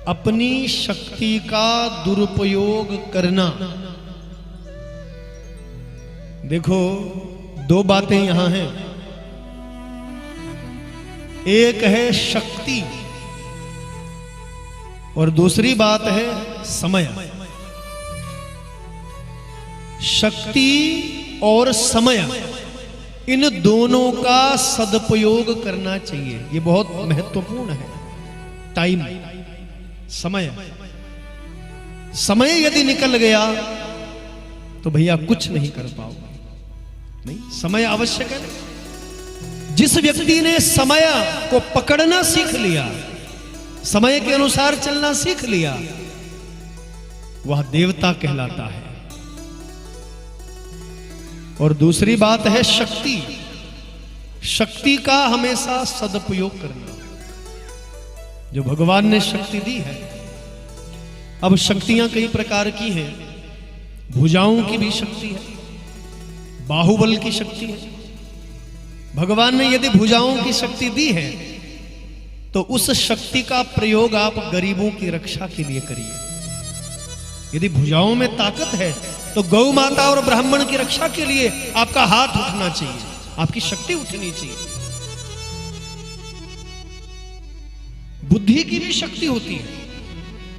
अपनी शक्ति का दुरुपयोग करना। देखो, दो बातें यहां हैं। एक है शक्ति और दूसरी बात है समय। शक्ति और समय, इन दोनों का सदुपयोग करना चाहिए। ये बहुत महत्वपूर्ण है। टाइम, समय, समय यदि निकल गया तो भैया कुछ नहीं कर पाओगे। नहीं, समय आवश्यक है। जिस व्यक्ति ने समय को पकड़ना सीख लिया, समय के अनुसार चलना सीख लिया, वह देवता कहलाता है। और दूसरी बात है शक्ति। शक्ति का हमेशा सदुपयोग करना, जो भगवान ने शक्ति दी है। अब शक्तियां कई प्रकार की हैं। भुजाओं की भी शक्ति है, बाहुबल की शक्ति है। भगवान ने यदि भुजाओं की शक्ति दी है तो उस शक्ति का प्रयोग आप गरीबों की रक्षा के लिए करिए। यदि भुजाओं में ताकत है तो गौ माता और ब्राह्मण की रक्षा के लिए आपका हाथ उठना चाहिए, आपकी शक्ति उठनी चाहिए। बुद्धि की भी शक्ति होती है।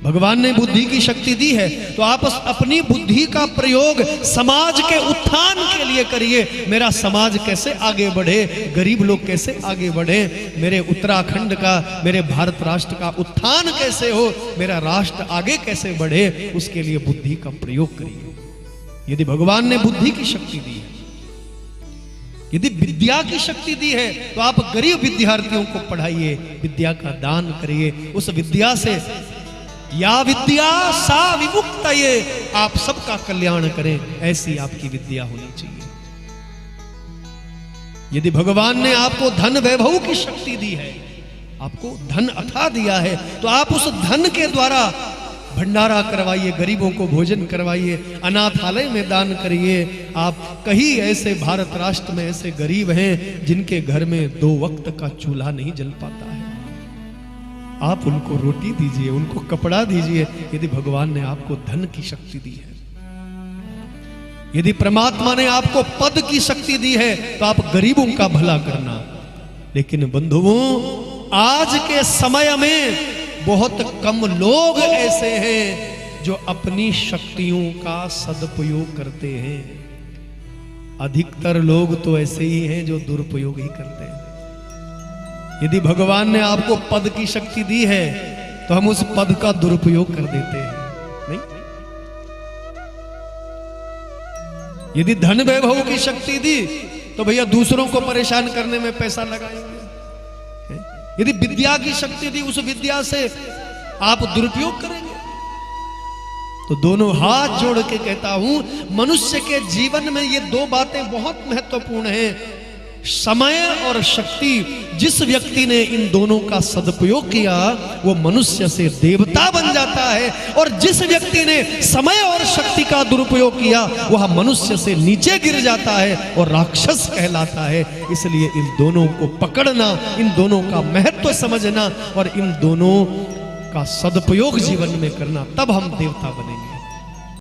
भगवान ने बुद्धि की शक्ति दी है तो आप अपनी बुद्धि का प्रयोग समाज के उत्थान के लिए करिए। मेरा समाज कैसे आगे बढ़े, गरीब लोग कैसे आगे बढ़े, मेरे उत्तराखंड का, मेरे भारत राष्ट्र का उत्थान कैसे हो, मेरा राष्ट्र आगे कैसे बढ़े, उसके लिए बुद्धि का प्रयोग करिए। यदि भगवान ने बुद्धि की शक्ति दी है, यदि विद्या की शक्ति दी है तो आप गरीब विद्यार्थियों को पढ़ाइए, विद्या का दान करिए। उस विद्या से, या विद्या सा विमुक्त, ये आप सबका कल्याण करें, ऐसी आपकी विद्या होनी चाहिए। यदि भगवान ने आपको धन वैभव की शक्ति दी है, आपको धन अथा दिया है, तो आप उस धन के द्वारा भंडारा करवाइए, गरीबों को भोजन करवाइए, अनाथालय में दान करिए। आप कहीं ऐसे भारत राष्ट्र में ऐसे गरीब हैं जिनके घर में 2 वक्त का चूल्हा नहीं जल पाता है, आप उनको रोटी दीजिए, उनको कपड़ा दीजिए। यदि भगवान ने आपको धन की शक्ति दी है, यदि परमात्मा ने आपको पद की शक्ति दी है, तो आप गरीबों का भला करना। लेकिन बंधुओं, आज के समय में बहुत कम लोग ऐसे हैं जो अपनी शक्तियों का सदुपयोग करते हैं। अधिकतर लोग तो ऐसे ही हैं जो दुरुपयोग ही करते हैं। यदि भगवान ने आपको पद की शक्ति दी है तो हम उस पद का दुरुपयोग कर देते हैं। नहीं, यदि धन वैभव की शक्ति दी तो भैया दूसरों को परेशान करने में पैसा लगाएंगे। यदि विद्या की शक्ति दी, उस विद्या से आप दुरुपयोग करेंगे। तो दोनों हाथ जोड़ के कहता हूं, मनुष्य के जीवन में ये 2 बातें बहुत महत्वपूर्ण हैं, समय और शक्ति। जिस व्यक्ति ने इन दोनों का सदुपयोग किया वो मनुष्य से देवता बन जाता है, और जिस व्यक्ति ने समय और शक्ति का दुरुपयोग किया वह मनुष्य से नीचे गिर जाता है और राक्षस कहलाता है। इसलिए इन दोनों को पकड़ना, इन दोनों का महत्व समझना और इन दोनों का सदुपयोग जीवन में करना, तब हम देवता बनेंगे।